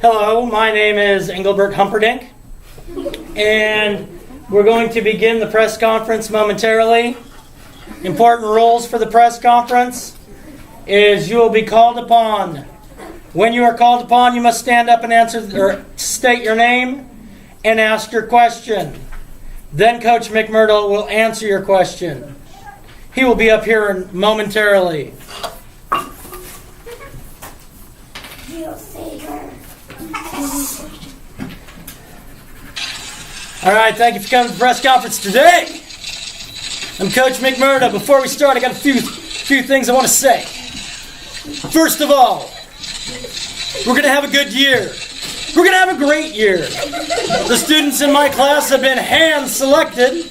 Hello, my name is Engelbert Humperdinck, and we're going to begin the press conference momentarily. Important rules for the press conference is you will be called upon. When you are called upon, you must stand up and answer or state your name and ask your question. Then Coach McMurdo will answer your question. He will be up here momentarily. All right, thank you for coming to the press conference today. I'm Coach McMurdo. Before we start, I got a few things I want to say. First of all, we're going to have a good year. We're going to have a great year. The students in my class have been hand-selected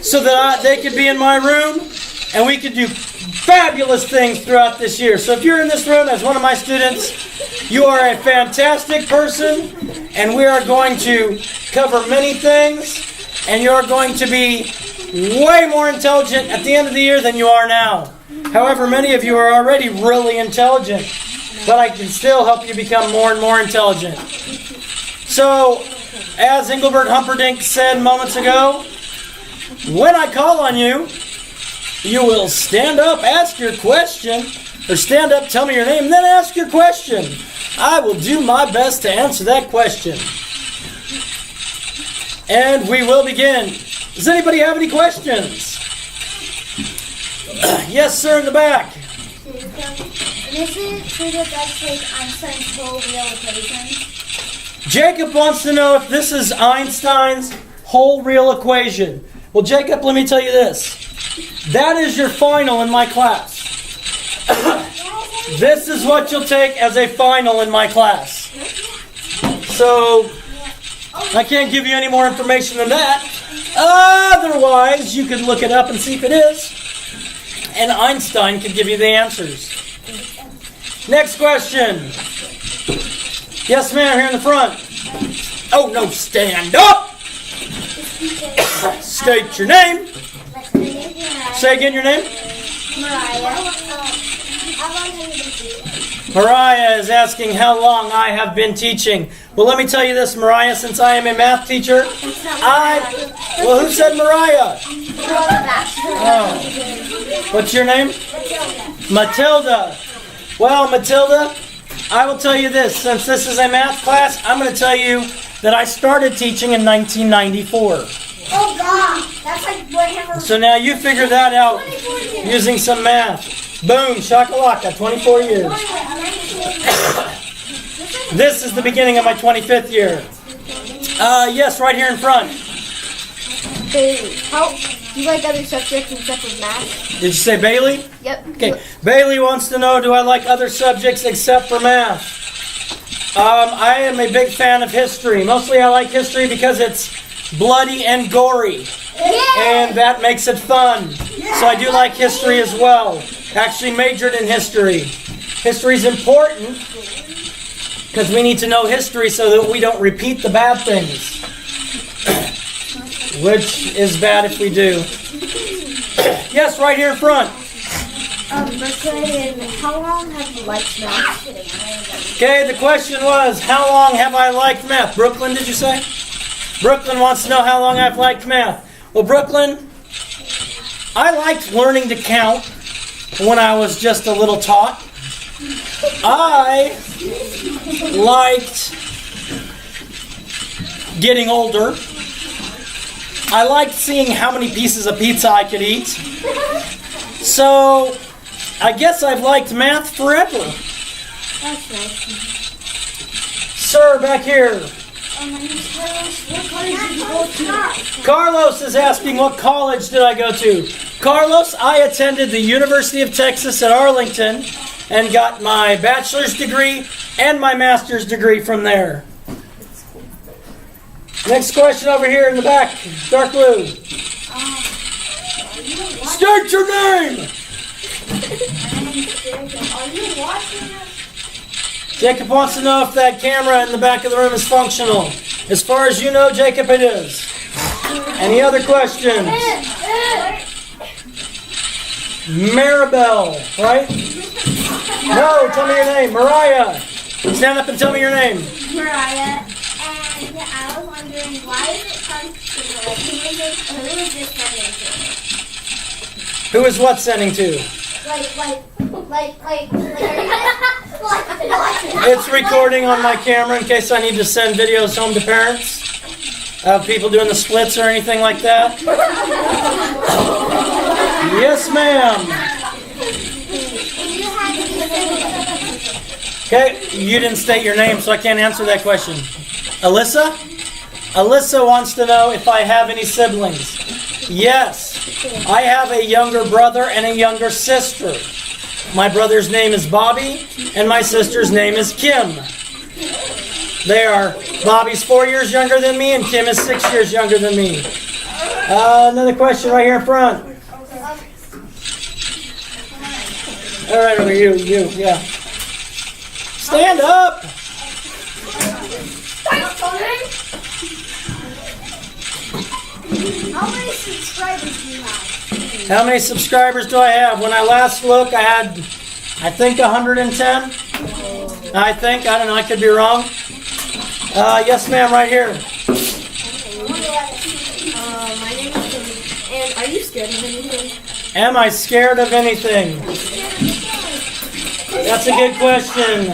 so that they could be in my room and we could do fabulous things throughout this year. So if you're in this room as one of my students, you are a fantastic person, and we are going to cover many things, and you're going to be way more intelligent at the end of the year than you are now. However, many of you are already really intelligent, but I can still help you become more and more intelligent. So, as Engelbert Humperdinck said moments ago, when I call on you, you will stand up, ask your question, or stand up, tell me your name, and then ask your question. I will do my best to answer that question. And we will begin. Does anybody have any questions? Yes, sir, in the back. Is it true that that's like Einstein's whole real equation? Jacob wants to know if this is Einstein's whole real equation. Well, Jacob, let me tell you this. That is your final in my class. This is what you'll take as a final in my class. So, I can't give you any more information than that. Otherwise, you could look it up and see if it is. And Einstein could give you the answers. Next question. Yes, ma'am, here in the front. Oh, no, stand up. State your name. Say again your name. Mariah is asking how long I have been teaching. Well, let me tell you this, Mariah, since I am a math teacher, well, who said Mariah? Oh. What's your name? Matilda. Well, Matilda, I will tell you this. Since this is a math class, I'm going to tell you that I started teaching in 1994. Oh, God. That's like whatever. So now you figure that out using some math. Boom, shakalaka, 24 years. This is the beginning of my 25th year. Yes, right here in front. Bailey, do you like other subjects except for math? Did you say Bailey? Yep. Okay, Bailey wants to know, do I like other subjects except for math? I am a big fan of history. Mostly I like history because it's bloody and gory. And that makes it fun. So I do like history as well. Actually majored in history. History is important because we need to know history so that we don't repeat the bad things. Which is bad if we do. Yes, right here in front. Brooklyn, how long have you liked math? Okay, the question was, how long have I liked math? Brooklyn, did you say? Brooklyn wants to know how long I've liked math. Well, Brooklyn, I liked learning to count when I was just a little tot. I liked getting older. I liked seeing how many pieces of pizza I could eat. So, I guess I've liked math forever. That's nice. Sir, back here. My name's Carlos. What college did you go to? Carlos is asking what college did I go to. Carlos, I attended the University of Texas at Arlington and got my bachelor's degree and my master's degree from there. Next question over here in the back, dark blue. State your name! Are you watching us? Jacob wants to know if that camera in the back of the room is functional. As far as you know, Jacob, it is. Any other questions? Maribel, right? No, tell me your name. Mariah. Stand up and tell me your name. Mariah. And I was wondering, why is it fun to like, who is this sending Who is what sending to? to? Like, It's recording on my camera in case I need to send videos home to parents of people doing the splits or anything like that. Yes, ma'am. Okay, you didn't state your name, so I can't answer that question. Alyssa? Alyssa wants to know if I have any siblings. Yes, I have a younger brother and a younger sister. My brother's name is Bobby, and my sister's name is Kim. Bobby's 4 years younger than me, and Kim is 6 years younger than me. Another question right here in front. All right, over you, yeah. Stand up. How many subscribers do you have? How many subscribers do I have? When I last looked, I had, I think, 110. I don't know, I could be wrong. Yes, ma'am, right here. My name is Timmy. And are you scared of anything? Am I scared of anything? That's a good question.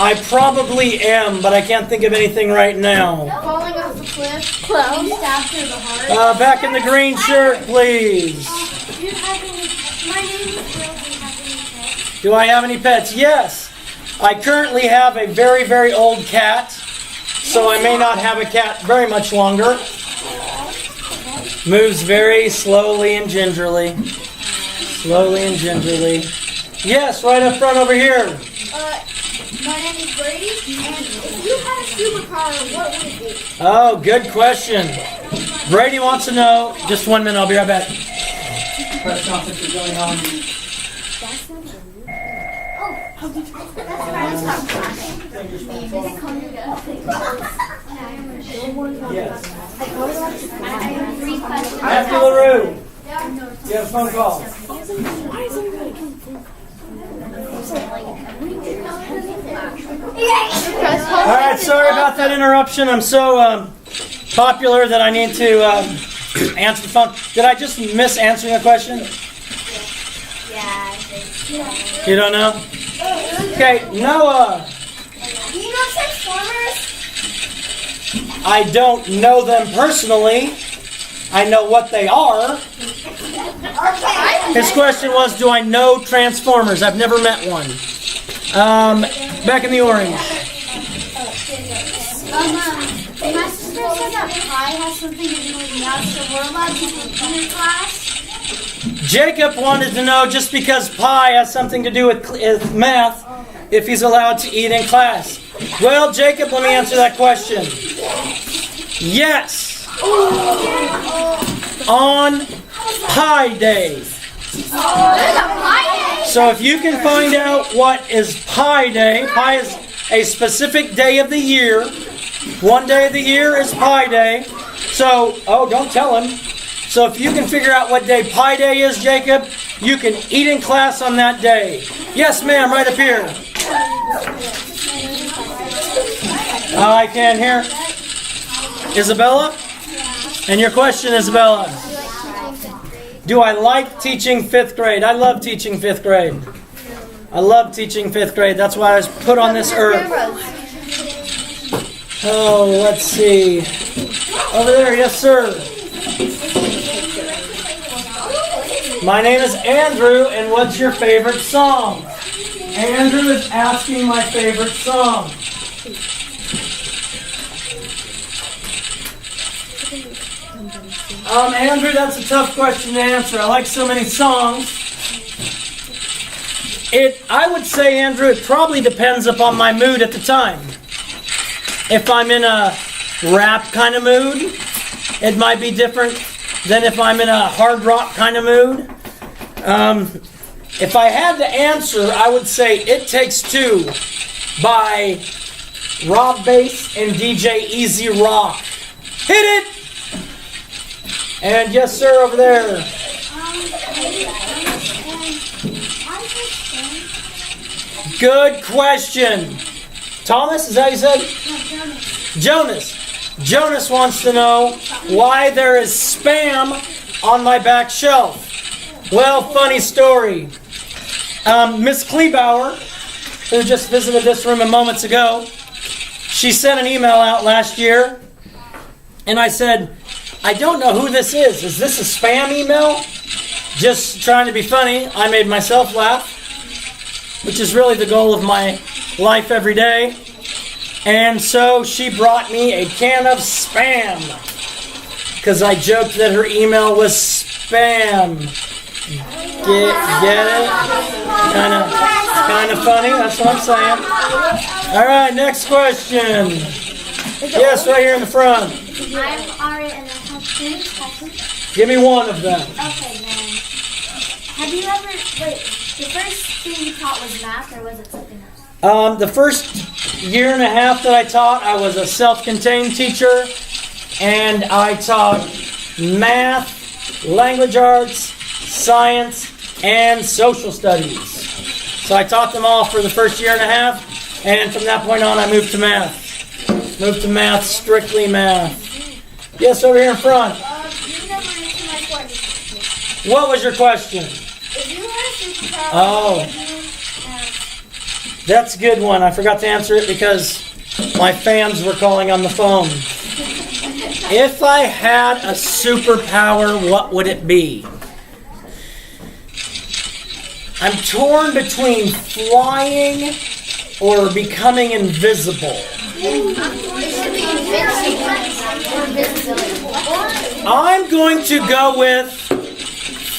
I probably am, but I can't think of anything right now. Falling off the cliff? Clowns? Stabbed through the heart? Back in the green shirt, please. Do you have any? My name is Will. Do you have any pets? Do I have any pets? Yes. I currently have a very, very old cat, so I may not have a cat very much longer. Moves very slowly and gingerly. Slowly and gingerly. Yes, right up front over here. My name is Brady, and if you had a superpower, what would it be? Oh, good question. Brady wants to know. Just 1 minute, I'll be right back. Press conference is going on. Yes. After LaRue. You have a phone call. All right, sorry about that interruption. I'm so popular that I need to answer the phone. Did I just miss answering a question? Yeah. You don't know? Okay, Noah. Do you know Transformers? I don't know them personally. I know what they are. Okay. His question was, do I know Transformers? I've never met one. Back in the orange. My sister said that pie has something to do with math, so we're allowed to eat in your class. Jacob wanted to know just because pie has something to do with math, if he's allowed to eat in class. Well, Jacob, let me answer that question. Yes. On Pie Day. So if you can find out what is Pie Day, pie is a specific day of the year. One day of the year is Pie Day. So, don't tell him. So if you can figure out what day Pie Day is, Jacob, you can eat in class on that day. Yes, ma'am, right up here. I can't hear. Isabella? And your question, Isabella? Do I like teaching 5th grade? I love teaching 5th grade. I love teaching 5th grade. That's why I was put on this earth. Oh, let's see. Over there, yes, sir. My name is Andrew, and what's your favorite song? Andrew is asking my favorite song. Andrew, that's a tough question to answer. I like so many songs. I would say, Andrew, it probably depends upon my mood at the time. If I'm in a rap kind of mood, it might be different than if I'm in a hard rock kind of mood. If I had to answer, I would say It Takes Two by Rob Bass and DJ Easy Rock. Hit it! And yes, sir, over there. Good question. Thomas, is that what you said? Jonas. Jonas wants to know why there is spam on my back shelf. Well, funny story. Miss Kleebauer, who just visited this room moments ago, she sent an email out last year, and I said, I don't know who this is. Is this a spam email? Just trying to be funny. I made myself laugh, which is really the goal of my life every day. And so she brought me a can of spam, because I joked that her email was spam. Get it? Kind of funny. That's what I'm saying. All right, next question. Yes, right here in the front. I'm Ari and I have two questions. Give me one of them. Okay, then. Have you ever, the first thing you taught was math or was it something else? The first year and a half that I taught, I was a self-contained teacher, and I taught math, language arts, science, and social studies. So I taught them all for the first year and a half, and from that point on I moved to math. Moved to math, strictly math. Yes, over here in front. You never answered my question. What was your question? If you had a superpower, Oh. would you, That's a good one. I forgot to answer it because my fans were calling on the phone. If I had a superpower, what would it be? I'm torn between flying or becoming invisible. I'm going to go with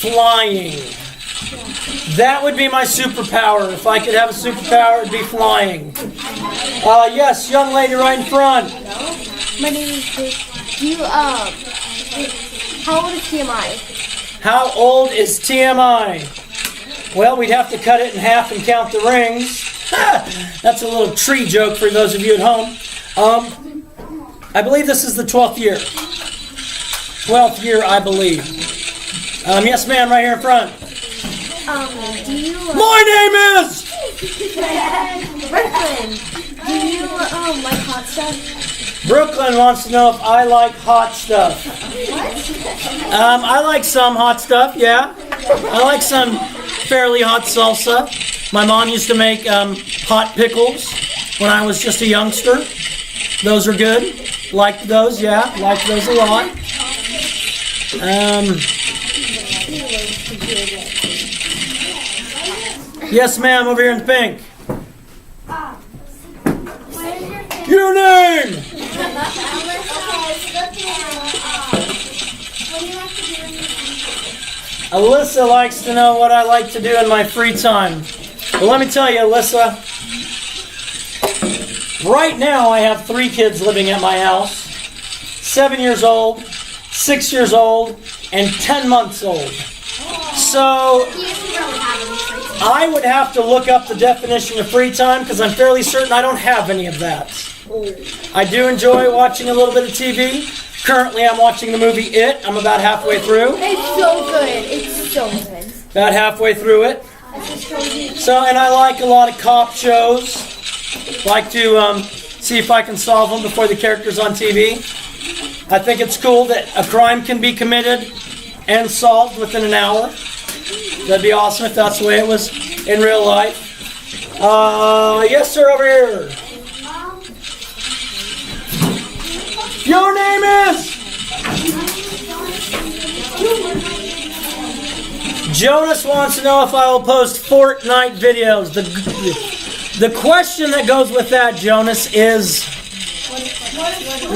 flying. That would be my superpower. If I could have a superpower, it'd be flying. Yes, young lady right in front. My name is Vic. Do you, how old is TMI? How old is TMI? Well, we'd have to cut it in half and count the rings. That's a little tree joke for those of you at home. I believe this is the 12th year. 12th year, I believe. Yes, ma'am, right here in front. Do you, My name is... Brooklyn, do you, like hot stuff? Brooklyn wants to know if I like hot stuff. I like some hot stuff, yeah. I like some fairly hot salsa. My mom used to make hot pickles when I was just a youngster. Those are good. Liked those, yeah. Liked those a lot. Yes, ma'am, over here in the pink. Your name! what do you like to do in your free time? Alyssa likes to know what I like to do in my free time. Well, let me tell you, Alyssa. Right now, I have 3 kids living at my house. 7 years old, 6 years old, and 10 months old. So, I would have to look up the definition of free time because I'm fairly certain I don't have any of that. I do enjoy watching a little bit of TV. Currently, I'm watching the movie It. I'm about halfway through. It's so good. It's so good. About halfway through it. So, and I like a lot of cop shows. Like to see if I can solve them before the characters on TV. I think it's cool that a crime can be committed and solved within an hour. That'd be awesome if that's the way it was in real life. Yes, sir, over here. Your name is? Jonas wants to know if I will post Fortnite videos. The question that goes with that, Jonas, is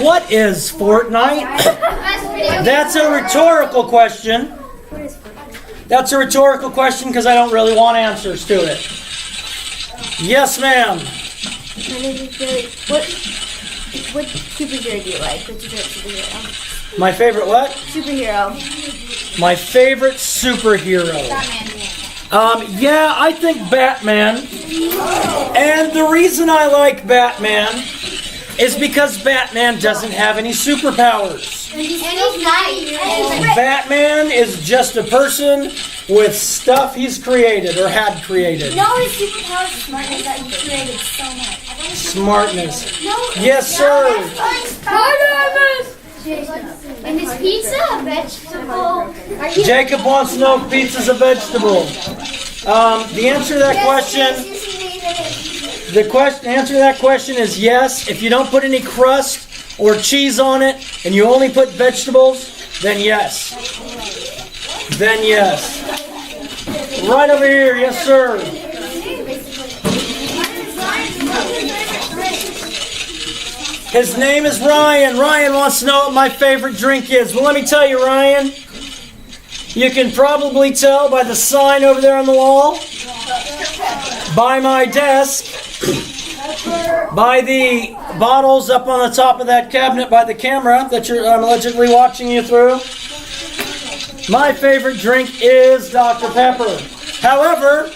what is Fortnite? That's a rhetorical question. That's a rhetorical question because I don't really want answers to it. Yes, ma'am. My name is Billy. What superhero do you like? What's your favorite superhero? My favorite what? Superhero. My favorite superhero. Yeah, I think Batman. And the reason I like Batman is because Batman doesn't have any superpowers. And he's nice. Batman is just a person with stuff he's created or had created. No, his superpower is smart is that he created so much. smartness. Yes, sir. And is pizza a vegetable? Jacob wants to know if pizza's a vegetable. The answer to that question, answer to that question is yes. If you don't put any crust or cheese on it, and you only put vegetables, then yes. Then yes. Right over here, yes, sir. His name is Ryan. Ryan wants to know what my favorite drink is. Well, let me tell you, Ryan. You can probably tell by the sign over there on the wall, by my desk, by the bottles up on the top of that cabinet by the camera that I'm allegedly watching you through. My favorite drink is Dr. Pepper. However,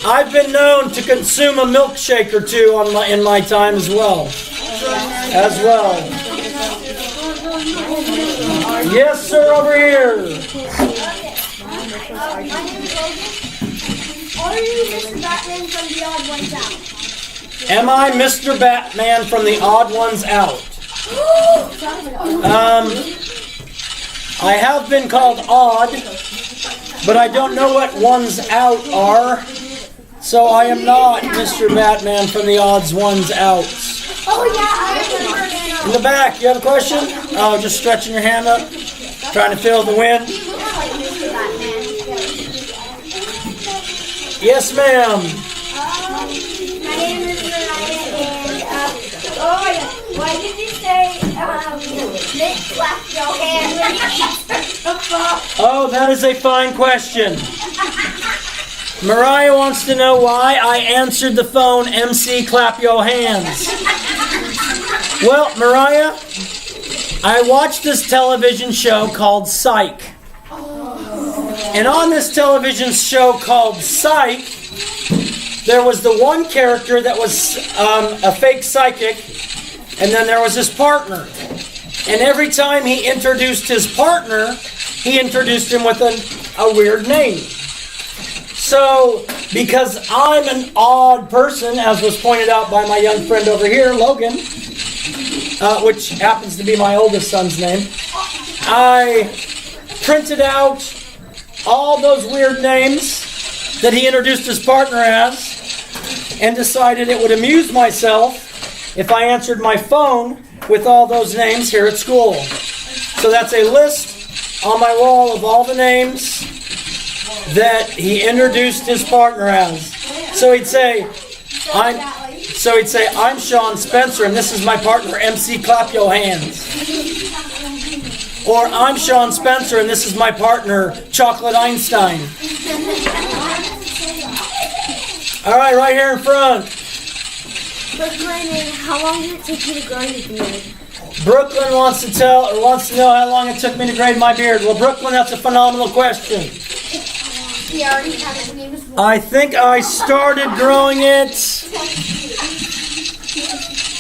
I've been known to consume a milkshake or two in my time as well. Yes, sir, over here. My name is Logan. Are you Mr. Batman from the Odd Ones Out? Am I Mr. Batman from the Odd Ones Out? I have been called odd, but I don't know what ones out are, so I am not Mr. Batman from the Odds Ones Out. Oh yeah, I remember. In the back, you have a question? Oh, just stretching your hand up, trying to feel the wind. You look like Mr. Batman. Yes, ma'am. My name is Mariah, and why did you say Nick clap your hand when you answered the phone? Oh, that is a fine question. Mariah wants to know why I answered the phone, MC clap your hands. Well, Mariah, I watched this television show called Psych. And on this television show called Psych, there was the one character that was a fake psychic, and then there was his partner. And every time he introduced his partner, he introduced him with a weird name. So, because I'm an odd person, as was pointed out by my young friend over here, Logan, which happens to be my oldest son's name, I printed out all those weird names that he introduced his partner as, and decided it would amuse myself if I answered my phone with all those names here at school. So that's a list on my wall of all the names that he introduced his partner as. So he'd say, I'm Sean Spencer, and this is my partner, MC Clap Your Hands. Or I'm Sean Spencer, and this is my partner, Chocolate Einstein. All right here in front. Brooklyn, how long did it take you to grow your beard? Brooklyn wants to know how long it took me to grade my beard. Well, Brooklyn, that's a phenomenal question. He already had it when he was I think I started growing it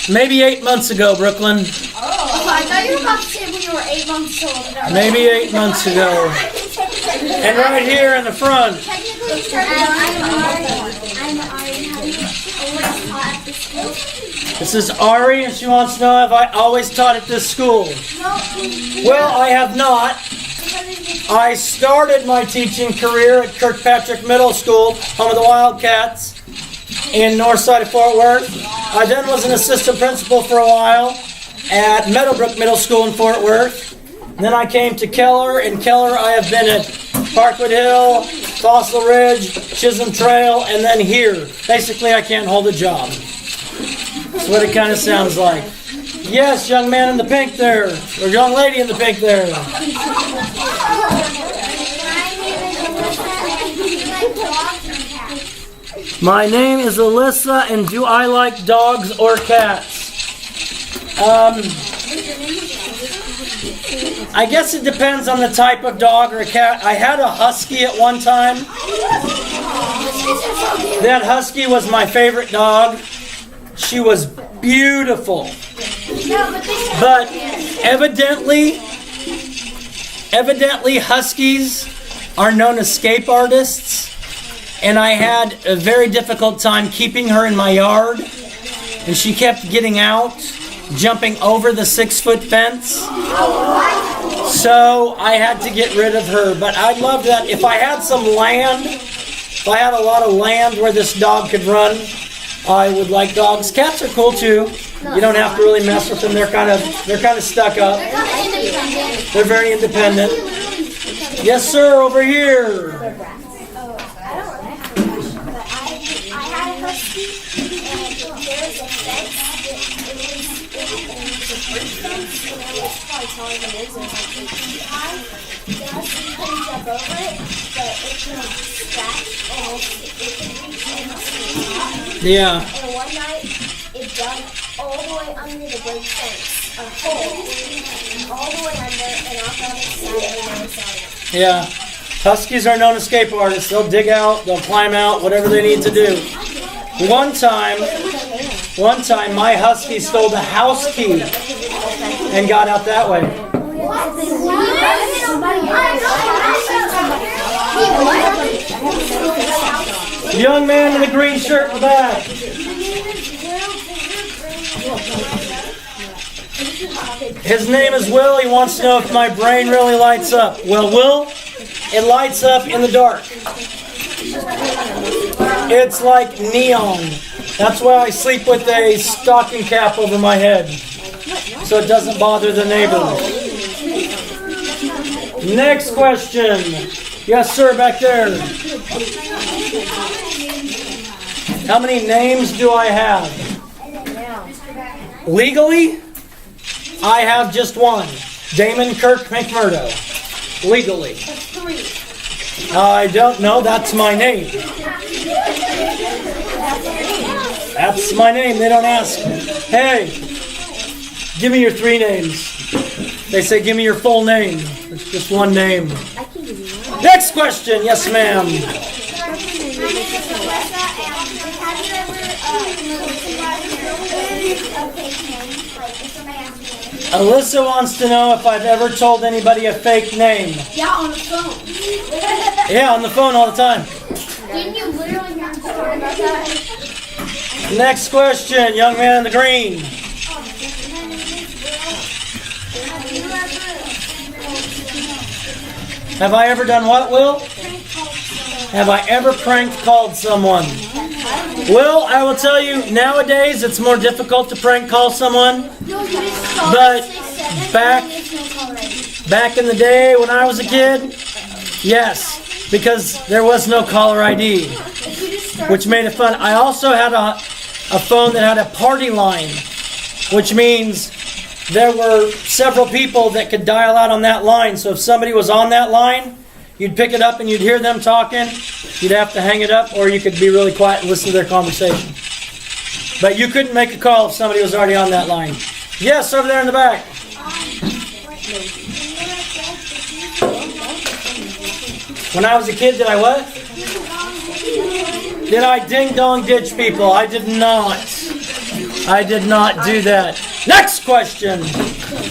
maybe 8 months ago, Brooklyn. I thought you were about to say when you were 8 months old. Maybe 8 months ago. And right here in the front. Technically, you started I'm Ari. Have you always taught at this school? This is Ari, and she wants to know if I always taught at this school. No. Well, I have not. I started my teaching career at Kirkpatrick Middle School, home of the Wildcats, in north side of Fort Worth. I then was an assistant principal for a while at Meadowbrook Middle School in Fort Worth. Then I came to Keller. In Keller, I have been at Parkwood Hill, Fossil Ridge, Chisholm Trail, and then here. Basically, I can't hold a job. That's what it kind of sounds like. Yes, young man in the pink there, or young lady in the pink there. My name is Alyssa, and do I like dogs or cats? I guess it depends on the type of dog or a cat. I had a husky at one time. That husky was my favorite dog. She was beautiful. But evidently huskies are known as escape artists. And I had a very difficult time keeping her in my yard and she kept getting out, jumping over the 6-foot fence. So I had to get rid of her. But I love that. If I had some land, if I had a lot of land where this dog could run, I would like dogs. Cats are cool too. You don't have to really mess with them. They're kind of stuck up. They're very independent. Yes, sir, over here. I had a husky, and there was a fence. It was a brick fence, and it was probably taller than this. It was like 8 feet high. The husky couldn't jump over it, but it could scratch and it could reach in the top. Yeah. And one night, it dug all the way under the brick fence, a hole, all the way under, and off on its side, and never saw it. Yeah. Huskies are known escape artists. They'll dig out, they'll climb out, whatever they need to do. One time, my husky stole the house key and got out that way. Young man in the green shirt in the back. His name is Will. He wants to know if my brain really lights up. Well, Will, it lights up in the dark. It's like neon. That's why I sleep with a stocking cap over my head, so it doesn't bother the neighbors. Next question. Yes, sir, back there. How many names do I have? Legally, I have just one. Damon Kirk McMurdo. Legally. I don't know. That's my name. That's my name. They don't ask, hey, give me your 3 names. They say, give me your full name. It's just one name. Next question. Yes, ma'am. Alyssa wants to know if I've ever told anybody a fake name. Yeah, on the phone. Yeah, on the phone all the time. Didn't you literally hear him talking about that? Next question, young man in the green. Have I ever done what, Will? Have I ever prank called someone? Will, I will tell you, nowadays it's more difficult to prank call someone. But back in the day when I was a kid, yes, because there was no caller ID, which made it fun. I also had a phone that had a party line, which means there were several people that could dial out on that line. So if somebody was on that line, you'd pick it up and you'd hear them talking. You'd have to hang it up, or you could be really quiet and listen to their conversation. But you couldn't make a call if somebody was already on that line. Yes, over there in the back. When I was a kid, did I what? Did I ding-dong ditch people? I did not. I did not do that. Next question.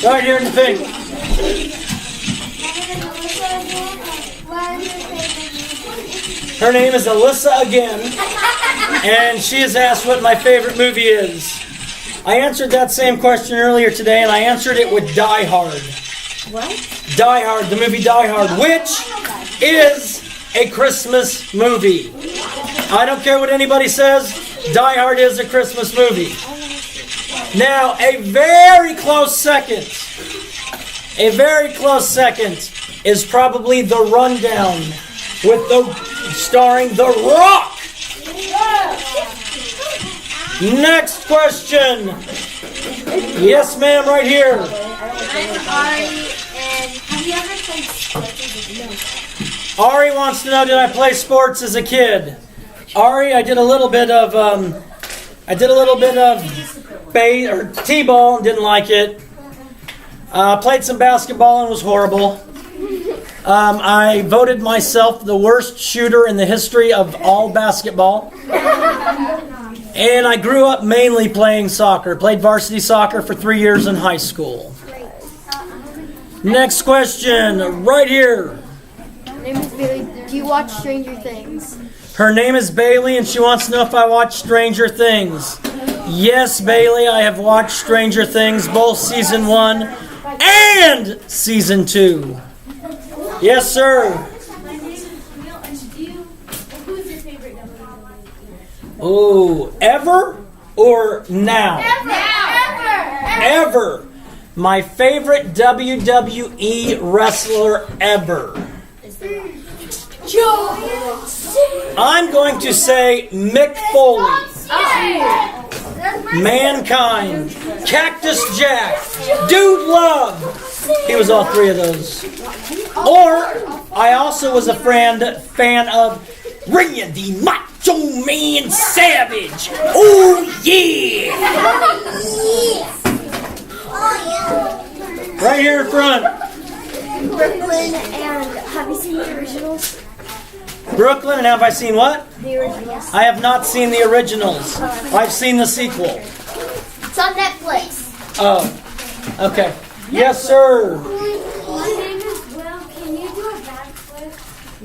Right here in the pink. Her name is Alyssa again, and she has asked what my favorite movie is. I answered that same question earlier today, and I answered it with Die Hard. What? Die Hard, the movie Die Hard, which is a Christmas movie. I don't care what anybody says, Die Hard is a Christmas movie. Now, a very close second is probably The Rundown, starring The Rock. Next question. Yes, ma'am, right here. I'm Ari, and have you ever played sports? Ari wants to know, did I play sports as a kid? Ari, I did a little bit of t-ball and didn't like it. Played some basketball and was horrible. I voted myself the worst shooter in the history of all basketball. And I grew up mainly playing soccer. Played varsity soccer for 3 years in high school. Next question, right here. My name is Bailey. Do you watch Stranger Things? Her name is Bailey, and she wants to know if I watch Stranger Things. Yes, Bailey, I have watched Stranger Things, both Season 1 and Season 2. Yes, sir. My name is Neil, and who's your favorite WWE? Oh, ever or now? Ever. My favorite WWE wrestler ever. I'm going to say Mick Foley. Mankind. Cactus Jack. Dude Love. He was all three of those. Or, I also was a fan of Randy Macho Man Savage. Oh, yeah. Right here in front. Brooklyn, and have you seen the originals? Brooklyn, and have I seen what? The originals. I have not seen the originals. I've seen the sequel. It's on Netflix. Oh, okay. Yes, sir. My name is Will. Can you do a backflip?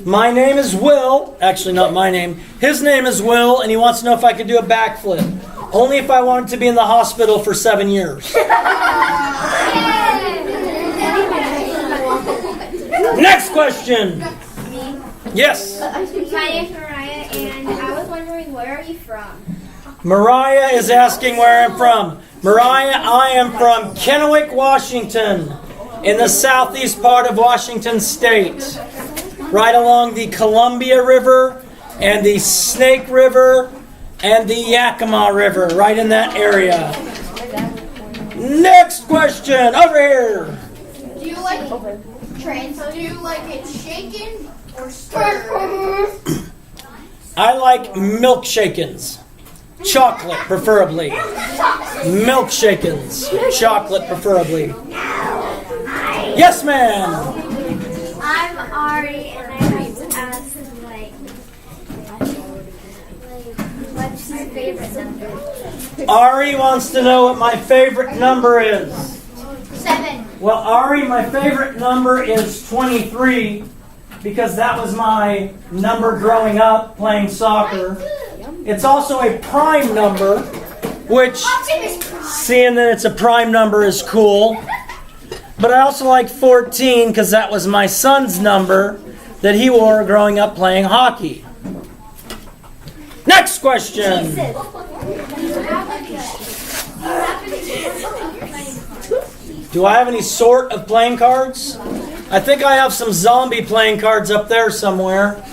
My name is Will. Actually, not my name. His name is Will, and he wants to know if I could do a backflip. Only if I wanted to be in the hospital for 7 years. Next question. Yes. My name's Mariah, and I was wondering, where are you from? Mariah is asking where I'm from. Mariah, I am from Kennewick, Washington, in the southeast part of Washington State, right along the Columbia River and the Snake River and the Yakima River, right in that area. Next question, over here. Do you like it shaken or stirred? I like milkshakens. Chocolate, preferably. Milkshakens. Chocolate, preferably. Yes, ma'am. I'm Ari, and I like to ask, what's your favorite number? Ari wants to know what my favorite number is. 7. Well, Ari, my favorite number is 23 because that was my number growing up playing soccer. It's also a prime number, which, seeing that it's a prime number is cool. But I also like 14 because that was my son's number that he wore growing up playing hockey. Next question. Do I have any sort of playing cards? I think I have some zombie playing cards up there somewhere.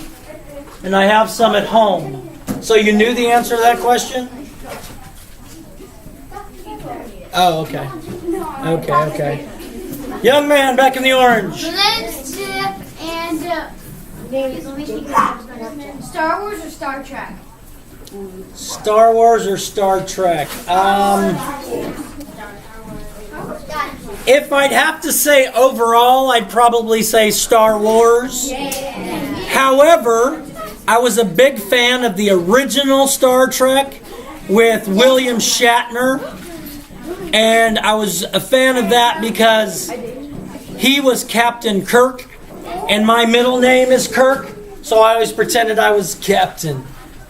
And I have some at home. So you knew the answer to that question? Oh, okay. Okay. Young man, back in the orange. Let's and Star Wars or Star Trek? Star Wars or Star Trek? If I'd have to say overall, I'd probably say Star Wars. However, I was a big fan of the original Star Trek with William Shatner. And I was a fan of that because he was Captain Kirk. And my middle name is Kirk. So I always pretended I was Captain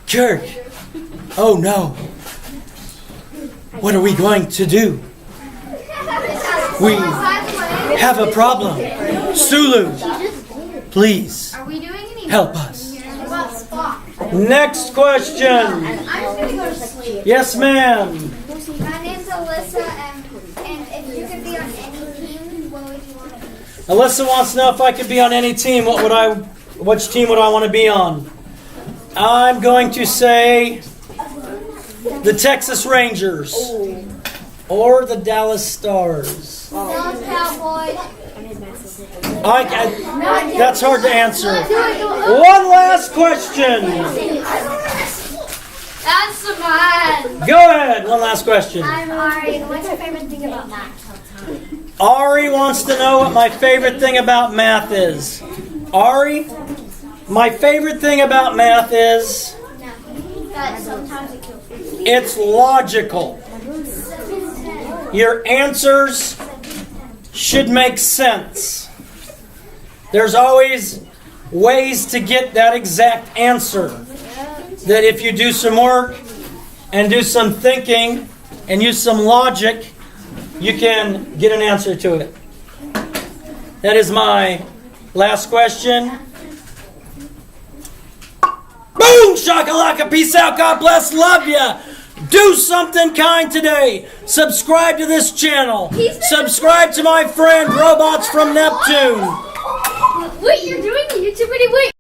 Kirk. Oh no. What are we going to do? We have a problem. Sulu, please Are we doing any? help us. What about Spock? Next question. I'm just gonna go to sleep. Yes, ma'am. My name's Alyssa, and if you could be on any team, what would you want to be? Alyssa wants to know if I could be on any team. Which team would I want to be on? I'm going to say the Texas Rangers or the Dallas Stars. Dallas Cowboys. That's hard to answer. One last question. That's mine. Go ahead. One last question. I'm Ari. What's your favorite thing about math? Ari wants to know what my favorite thing about math is. Ari, my favorite thing about math is That sometimes it kills people. it's logical. Your answers should make sense. There's always ways to get that exact answer. that if you do some work and do some thinking and use some logic, you can get an answer to it. That is my last question. Boom! Shakalaka! Peace out. God bless. Love ya. Do something kind today. Subscribe to this channel. Subscribe to my friend Robots from Neptune. Wait, you're doing the YouTube video? Wait.